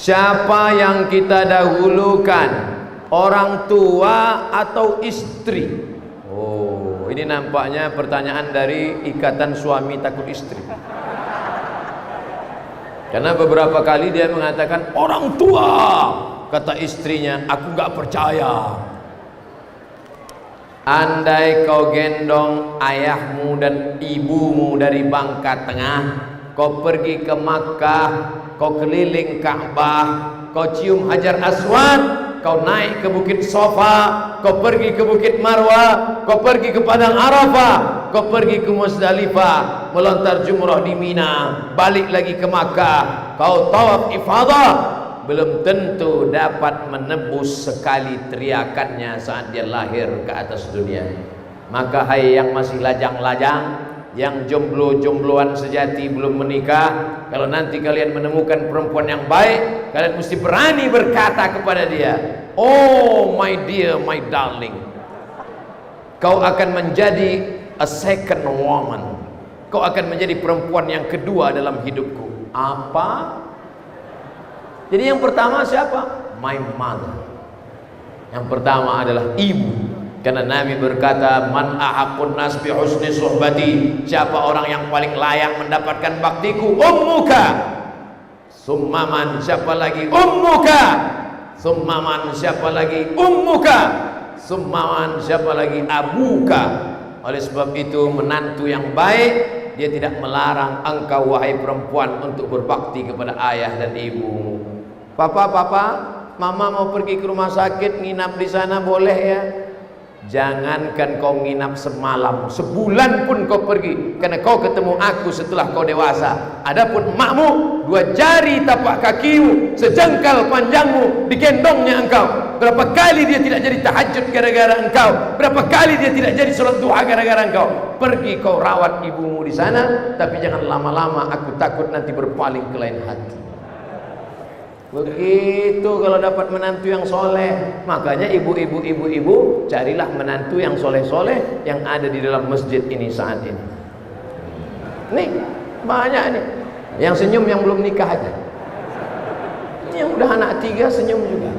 Siapa yang kita dahulukan, orang tua atau istri? Oh, ini nampaknya pertanyaan dari ikatan suami takut istri. Karena beberapa kali dia mengatakan orang tua, kata istrinya, aku gak percaya. Andai kau gendong ayahmu dan ibumu dari Bangka Tengah, kau pergi ke Makkah, kau keliling Ka'bah, kau cium Hajar Aswad, kau naik ke Bukit Sofa, kau pergi ke Bukit Marwah, kau pergi ke Padang Arafah, kau pergi ke Musdalifah, melontar jumrah di Mina, balik lagi ke Makkah, kau tawaf ifadah, belum tentu dapat menebus sekali teriakannya saat dia lahir ke atas dunia. Maka hai yang masih lajang-lajang, yang jomblo-jombloan sejati belum menikah, kalau nanti kalian menemukan perempuan yang baik, kalian mesti berani berkata kepada dia, oh my dear, my darling, kau akan menjadi a second woman, kau akan menjadi perempuan yang kedua dalam hidupku. Apa? Jadi yang pertama siapa? My mother. Yang pertama adalah ibu. Karena Nabi berkata, man ahaqqun nas bi husni suhbati, siapa orang yang paling layak mendapatkan baktiku? Ummuka. Summaman, siapa lagi? Ummuka. Summaman, siapa lagi? Ummuka. Summaman, siapa lagi? Abuka. Oleh sebab itu, menantu yang baik, dia tidak melarang engkau wahai perempuan untuk berbakti kepada ayah dan ibumu. Papa, mama mau pergi ke rumah sakit, nginap di sana boleh ya? Jangankan kau nginap semalam, sebulan pun kau pergi, karena kau ketemu aku setelah kau dewasa. Adapun emakmu, 2 jari tapak kakimu, sejengkal panjangmu, digendongnya engkau. Berapa kali dia tidak jadi tahajud gara-gara engkau? Berapa kali dia tidak jadi sholat duha gara-gara engkau? Pergi kau rawat ibumu di sana, tapi jangan lama-lama, aku takut nanti berpaling ke lain hati. Begitu kalau dapat menantu yang soleh. Makanya ibu-ibu, carilah menantu yang soleh-soleh yang ada di dalam masjid ini saat ini. Nih, banyak nih. Yang senyum yang belum nikah aja. Ini yang udah anak 3 senyum juga.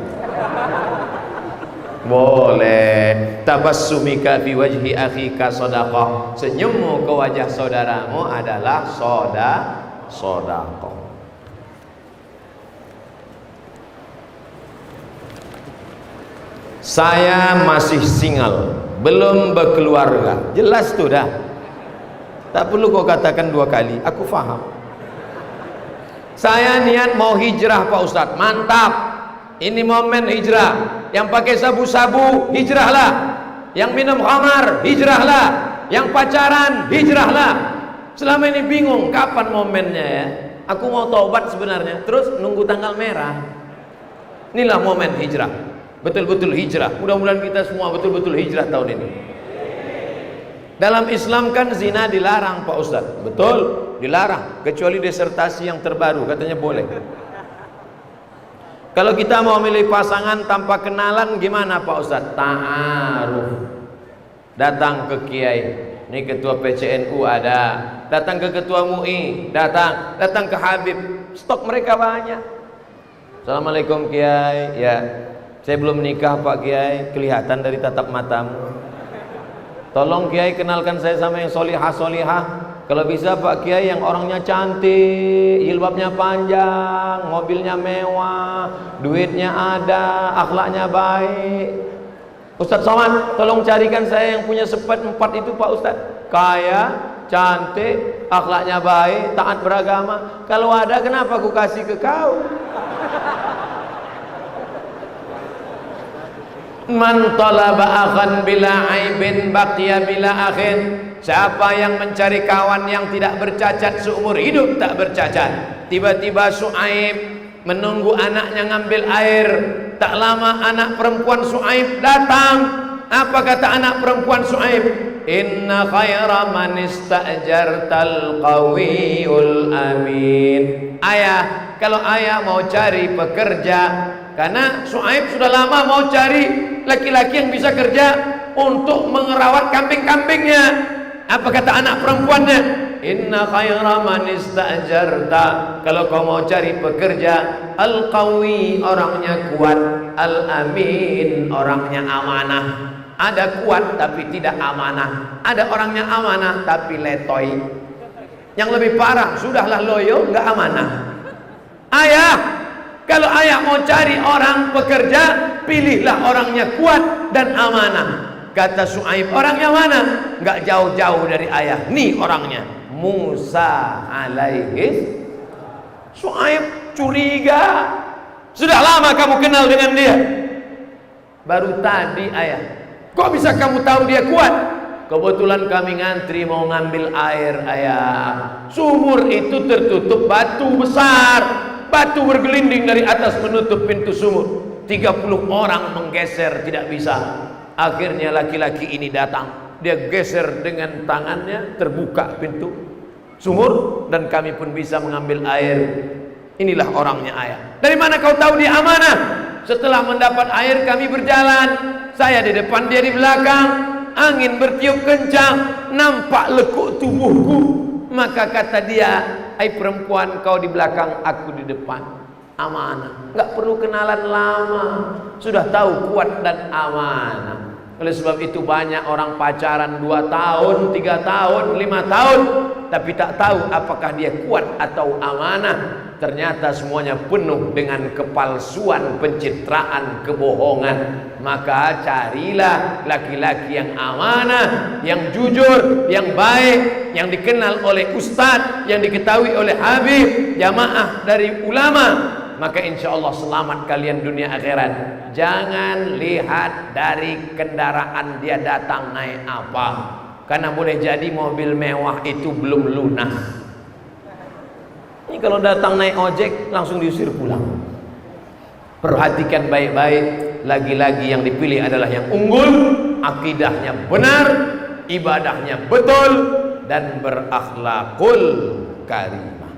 Boleh. Tabassumika fi wajhi akhika shadaqah. Senyummu ke wajah saudaramu adalah sedekah. Saya masih single, belum berkeluarga. Jelas tuh dah. Tak perlu kau katakan 2 kali, aku faham. Saya niat mau hijrah Pak Ustadz. Mantap. Ini momen hijrah. Yang pakai sabu-sabu, hijrahlah. Yang minum khamar, hijrahlah. Yang pacaran, hijrahlah. Selama ini bingung kapan momennya ya. Aku mau taubat sebenarnya, terus nunggu tanggal merah. Inilah momen hijrah. Betul-betul hijrah. Mudah-mudahan kita semua betul-betul hijrah tahun ini. Dalam Islam kan zina dilarang Pak Ustadz. Betul, dilarang. Kecuali disertasi yang terbaru, katanya boleh. Kalau kita mau milih pasangan tanpa kenalan gimana Pak Ustadz? Ta'aruf. Datang ke kiai. Ini ketua PCNU ada. Datang ke ketua MUI. Datang ke Habib. Stok mereka banyak. Assalamualaikum kiai. Ya, saya belum nikah Pak Kiai, kelihatan dari tatap matamu. Tolong Kiai kenalkan saya sama yang solihah. Kalau bisa Pak Kiai yang orangnya cantik, jilbabnya panjang, mobilnya mewah, duitnya ada, akhlaknya baik. Ustadz Somad, tolong carikan saya yang punya sifat 4 itu Pak Ustadz. Kaya, cantik, akhlaknya baik, taat beragama. Kalau ada kenapa aku kasih ke kau? Man talaba akhan bila aibin baqiya bila akhin. Siapa yang mencari kawan yang tidak bercacat seumur hidup tak bercacat. Tiba-tiba Su'aib menunggu anaknya ngambil air. Tak lama anak perempuan Su'aib datang. Apa kata anak perempuan Su'aib? Inna khaira man ista'jartal qawiyul amin. Ayah, kalau ayah mau cari pekerja, karena Su'aib sudah lama mau cari laki-laki yang bisa kerja untuk mengerawat kambing-kambingnya. Apa kata anak perempuannya? inna khaira man istajarta, kalau kau mau cari pekerja, al-qawi, orangnya kuat, al-amin, orangnya amanah. Ada kuat tapi tidak amanah, ada orangnya amanah tapi letoy. Yang lebih parah, sudahlah loyo, nggak amanah. Ayah, kalau ayah mau cari orang pekerja, pilihlah orangnya kuat dan amanah. Kata Su'aib, orangnya mana? Nggak jauh-jauh dari ayah. Nih orangnya, Musa alaihi. Su'aib curiga. Sudah lama kamu kenal dengan dia? Baru tadi ayah. Kok bisa kamu tahu dia kuat? Kebetulan kami ngantri mau ngambil air ayah. Sumur itu tertutup batu besar, batu bergelinding dari atas menutup pintu sumur. 30 orang menggeser tidak bisa. Akhirnya laki-laki ini datang. Dia geser dengan tangannya, terbuka pintu sumur dan kami pun bisa mengambil air. Inilah orangnya ayah. Dari mana kau tahu dia amanah? Setelah mendapat air kami berjalan. Saya di depan, dia di belakang. Angin bertiup kencang, nampak lekuk tubuhku. Maka kata dia, hai perempuan, kau di belakang, aku di depan. Amanah, nggak perlu kenalan lama, sudah tahu kuat dan amanah. Oleh sebab itu banyak orang pacaran 2 tahun, 3 tahun, 5 tahun, tapi tak tahu apakah dia kuat atau amanah. Ternyata semuanya penuh dengan kepalsuan, pencitraan, kebohongan. Maka carilah laki-laki yang amanah, yang jujur, yang baik, yang dikenal oleh ustadz, yang diketahui oleh habib, jamaah dari ulama. Maka insya Allah selamat kalian dunia akhirat. Jangan lihat dari kendaraan dia datang naik apa, karena boleh jadi mobil mewah itu belum lunas. Ini kalau datang naik ojek langsung diusir pulang. Perhatikan baik-baik. Lagi-lagi yang dipilih adalah yang unggul, akidahnya benar, ibadahnya betul, dan berakhlakul karimah.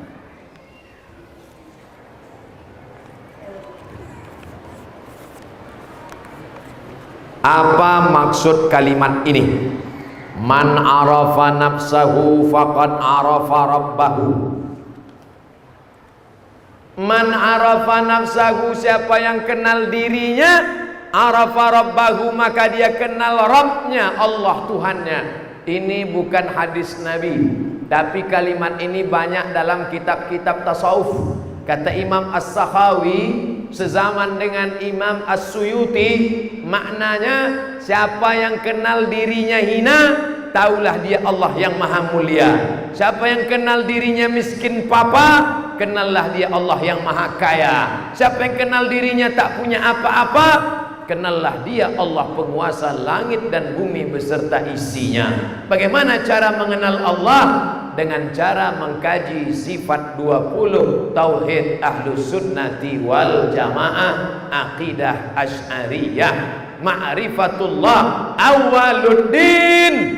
Apa maksud kalimat ini? Man arafa nafsahu faqad arafa rabbahu. Man arafa nafsahu, siapa yang kenal dirinya, arafa rabbahu, maka dia kenal Rabbnya, Allah Tuhannya. Ini bukan hadis Nabi, tapi kalimat ini banyak dalam kitab-kitab tasawuf. Kata Imam As-Sakhawi sezaman dengan Imam As-Suyuti, maknanya siapa yang kenal dirinya hina, taulah dia Allah yang maha mulia. Siapa yang kenal dirinya miskin papa, kenallah dia Allah yang maha kaya. Siapa yang kenal dirinya tak punya apa-apa, kenallah dia Allah penguasa langit dan bumi beserta isinya. Bagaimana cara mengenal Allah? Dengan cara mengkaji sifat 20 tauhid ahlus sunnati wal jamaah, aqidah asy'ariyah. Ma'rifatullah awaluddin,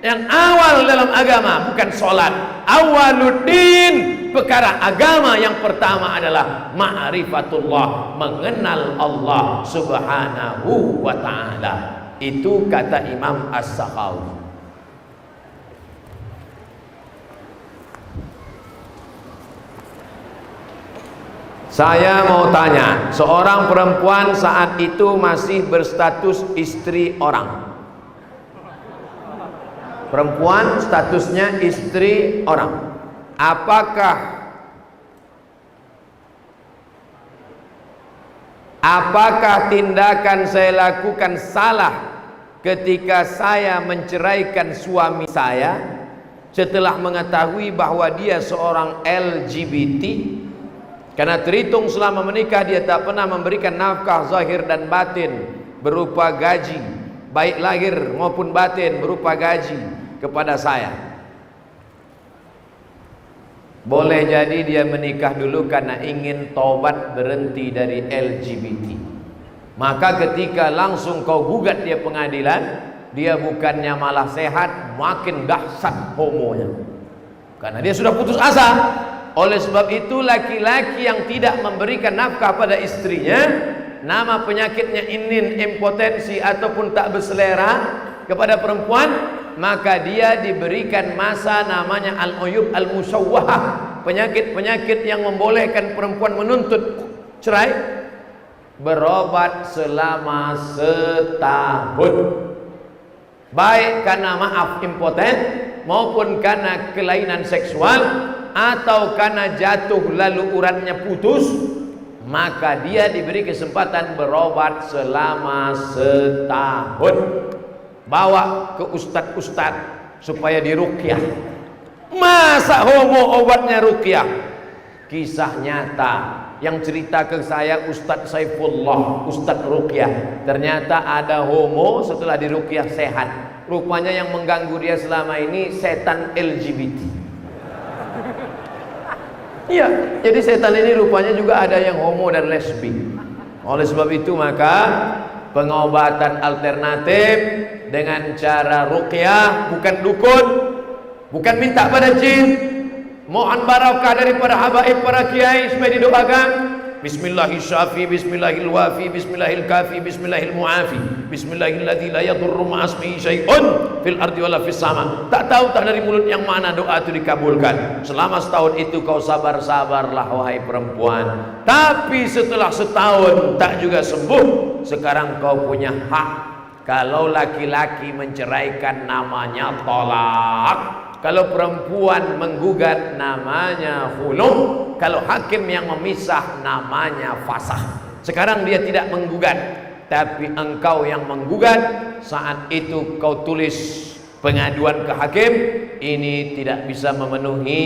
yang awal dalam agama bukan sholat. Awaluddin, perkara agama yang pertama adalah ma'rifatullah, mengenal Allah subhanahu wa ta'ala. Itu kata Imam As-Sakhawi. Saya mau tanya, seorang perempuan saat itu masih berstatus istri orang. Perempuan statusnya istri orang. Apakah tindakan saya lakukan salah ketika saya menceraikan suami saya setelah mengetahui bahwa dia seorang LGBT? Karena terhitung selama menikah dia tak pernah memberikan nafkah zahir dan batin berupa gaji, baik lahir maupun batin berupa gaji kepada saya. Boleh jadi dia menikah dulu karena ingin taubat berhenti dari LGBT. Maka ketika langsung kau gugat dia pengadilan, dia bukannya malah sehat, makin dahsyat homonya. Karena dia sudah putus asa. Oleh sebab itu laki-laki yang tidak memberikan nafkah pada istrinya, nama penyakitnya inin, impotensi ataupun tak berselera kepada perempuan, maka dia diberikan masa namanya al-uyub al-musawwahah, penyakit-penyakit yang membolehkan perempuan menuntut cerai, berobat selama setahun, baik karena maaf impoten maupun karena kelainan seksual atau karena jatuh lalu uratnya putus, maka dia diberi kesempatan berobat selama setahun. Bawa ke ustad-ustad supaya diruqyah. Masa homo obatnya ruqyah? Kisah nyata yang cerita ke saya Ustadz Saifullah, Ustadz ruqyah. Ternyata ada homo setelah diruqyah sehat. Rupanya yang mengganggu dia selama ini setan LGBT. Iya, jadi setan ini rupanya juga ada yang homo dan lesbi. Oleh sebab itu maka pengobatan alternatif dengan cara ruqyah, bukan dukun, bukan minta pada jin, mohon barakah daripada habaib para kiai supaya didoakan. Bismillahirrahmanirrahim, bismillahirwafi, bismillahilkafi, bismillahilmuafi, bismillahilladzi la yadurru ma'asmihi syai'un fil ardi wala fis sama. Tak tahu tak dari mulut yang mana doa itu dikabulkan. Selama setahun itu kau sabar-sabarlah wahai perempuan. Tapi setelah setahun tak juga sembuh, sekarang kau punya hak. Kalau laki-laki menceraikan namanya tolak. Kalau perempuan menggugat namanya khulu'. Kalau hakim yang memisah namanya fasakh. Sekarang dia tidak menggugat, tapi engkau yang menggugat. Saat itu kau tulis pengaduan ke hakim, ini tidak bisa memenuhi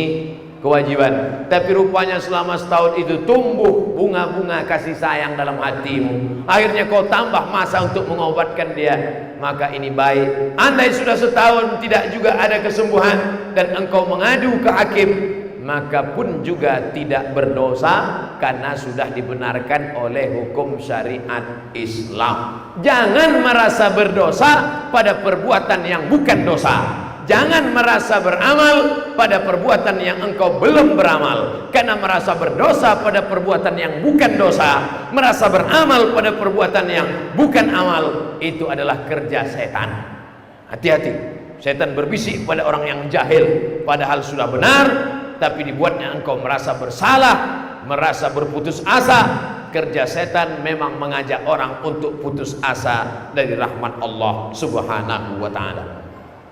kewajiban. Tapi rupanya selama setahun itu tumbuh bunga-bunga kasih sayang dalam hatimu. Akhirnya kau tambah masa untuk mengobatkan dia. Maka ini baik. Andai sudah setahun tidak juga ada kesembuhan dan engkau mengadu ke hakim, maka pun juga tidak berdosa karena sudah dibenarkan oleh hukum syariat Islam. Jangan merasa berdosa pada perbuatan yang bukan dosa. Jangan merasa beramal pada perbuatan yang engkau belum beramal. Karena merasa berdosa pada perbuatan yang bukan dosa, merasa beramal pada perbuatan yang bukan amal, itu adalah kerja setan. Hati-hati, setan berbisik pada orang yang jahil padahal sudah benar, tapi dibuatnya engkau merasa bersalah, merasa berputus asa. Kerja setan memang mengajak orang untuk putus asa dari rahmat Allah Subhanahu wa ta'ala.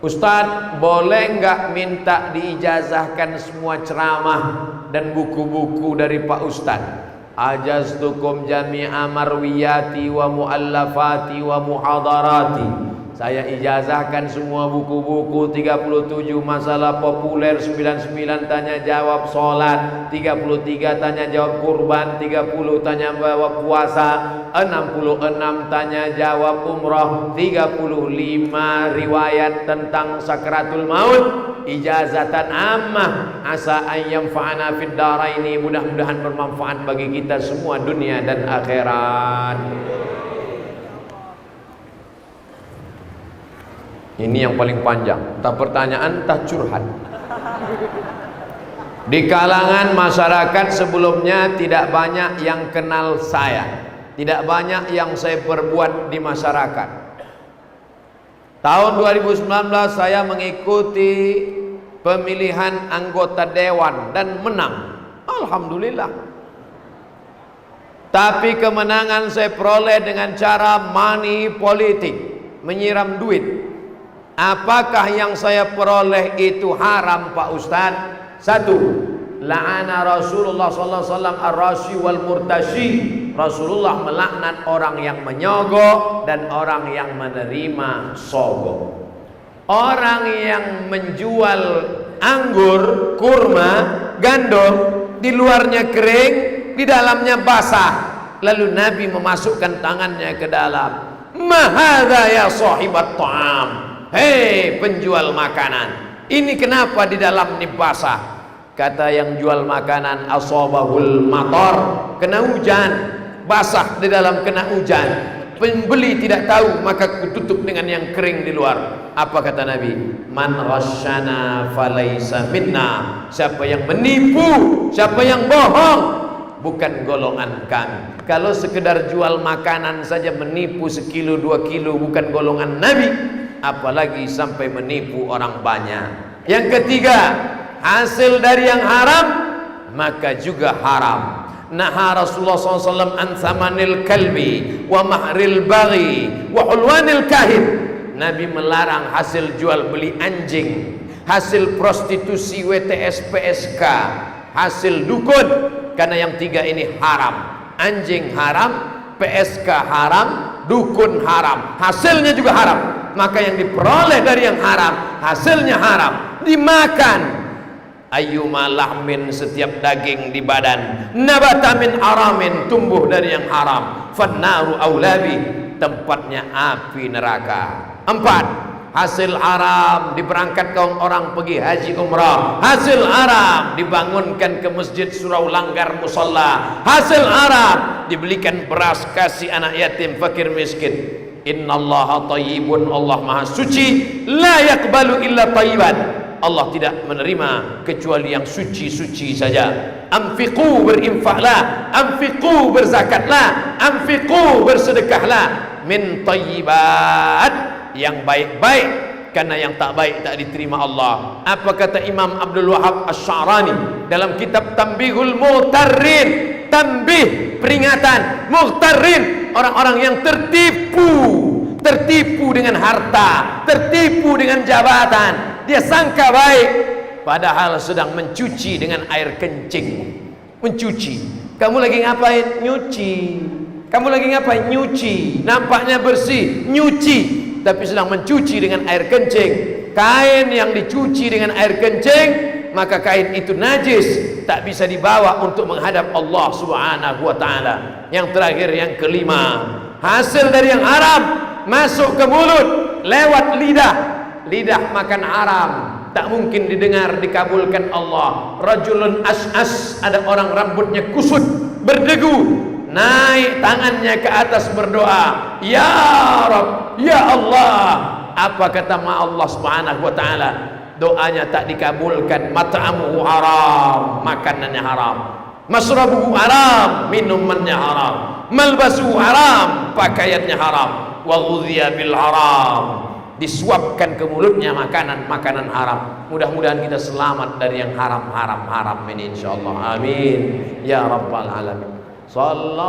Ustadz, boleh nggak minta diijazahkan semua ceramah dan buku-buku dari Pak Ustadz? Ajaztukum jami'a marwiyati wa muallafati wa muhadarati. Saya ijazahkan semua buku-buku, 37 masalah populer, 99 tanya jawab sholat, 33 tanya jawab kurban, 30 tanya jawab puasa, 66 tanya jawab umrah, 35 riwayat tentang sakratul maut. Ijazatan ammah, asa ayyam fa'ana fid daraini, mudah-mudahan bermanfaat bagi kita semua dunia dan akhirat. Ini yang paling panjang, entah pertanyaan entah curhat. Di kalangan masyarakat sebelumnya tidak banyak yang kenal saya, tidak banyak yang saya perbuat di masyarakat. Tahun 2019 saya mengikuti pemilihan anggota dewan dan menang, alhamdulillah. Tapi kemenangan saya peroleh dengan cara money politik, menyiram duit. Apakah yang saya peroleh itu haram Pak Ustadz? Satu, la'ana Rasulullah sallallahu alaihi wasallam ar-rashi wal murtashi. Rasulullah melaknat orang yang menyogok dan orang yang menerima sogok. Orang yang menjual anggur, kurma, gandum, di luarnya kering, di dalamnya basah. Lalu Nabi memasukkan tangannya ke dalam. Ma hadza ya sahibat ta'am. Hei penjual makanan, ini kenapa di dalam ini basah? Kata yang jual makanan, asabahul matar, kena hujan, basah di dalam kena hujan. Pembeli tidak tahu, maka kututup dengan yang kering di luar. Apa kata Nabi? Man rasyana falaysa minna. Siapa yang menipu, siapa yang bohong, bukan golongan kami. Kalau sekedar jual makanan saja menipu sekilo 2 kilo bukan golongan Nabi, apalagi sampai menipu orang banyak. Yang ketiga, hasil dari yang haram maka juga haram. Naha Rasulullah SAW an thamanil kalbi wa mahril baghi wa hulwanil kahin. Nabi melarang hasil jual beli anjing, hasil prostitusi WTS PSK, hasil dukun, karena yang tiga ini haram. Anjing haram, PSK haram, dukun haram, hasilnya juga haram. Maka yang diperoleh dari yang haram, hasilnya haram, dimakan. Ayyuma lahmin, setiap daging di badan, nabata min haramin, tumbuh dari yang haram, fannaru aulabi, tempatnya api neraka. 4. Hasil haram diberangkatkan orang pergi haji umrah, hasil haram dibangunkan ke masjid surau langgar musalla, hasil haram dibelikan beras kasih anak yatim fakir miskin. Innallaha thayyibun, Allah maha suci, la yaqbalu illa thayyiban, Allah tidak menerima kecuali yang suci-suci saja. Anfiqu, berinfaklah, anfiqu, berzakatlah, anfiqu, bersedekahlah, min thayyibat, yang baik-baik, karena yang tak baik tak diterima Allah. Apa kata Imam Abdul Wahab Asy-Sya'rani dalam kitab Tanbihul Mughtarrin? Tanbih, peringatan, mughtarrin, orang-orang yang tertipu dengan harta, tertipu dengan jabatan. Dia sangka baik, padahal sedang mencuci dengan air kencing. Mencuci. Kamu lagi ngapain? Nyuci. Kamu lagi ngapain? Nyuci. Nampaknya bersih, nyuci, tapi sedang mencuci dengan air kencing. Kain yang dicuci dengan air kencing, maka kain itu najis, tak bisa dibawa untuk menghadap Allah Subhanahu wa ta'ala. Yang terakhir, yang kelima, hasil dari yang haram masuk ke mulut lewat lidah. Lidah makan haram, tak mungkin didengar, dikabulkan Allah. Rajulun as'as, ada orang rambutnya kusut, berdegu, naik tangannya ke atas berdoa, ya Rabb, ya Allah. Apa kata Allah Subhanahu wa ta'ala? Doanya tak dikabulkan. Mat'amuhu haram, makanannya haram. Masrabuhu haram, minumannya haram. Malbasuhu haram, pakaiannya haram. Wa ghudhiya bil haram, disuapkan ke mulutnya makanan haram. Mudah-mudahan kita selamat dari yang haram ini insyaallah. Amin ya rabbal alamin. Sallallahu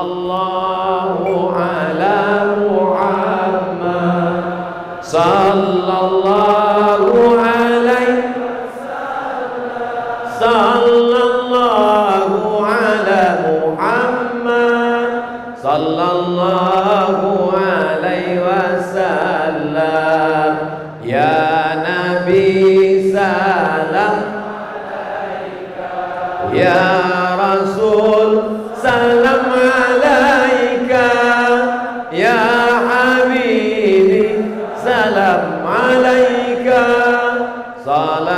ala Muhammad, sallallahu alaihi wasallam, sallallahu ala Muhammad, sallallahu alaihi wasallam. Ya Nabi salam alaika, ya Rasul salam alaika, ya Habibi salam alaika, salam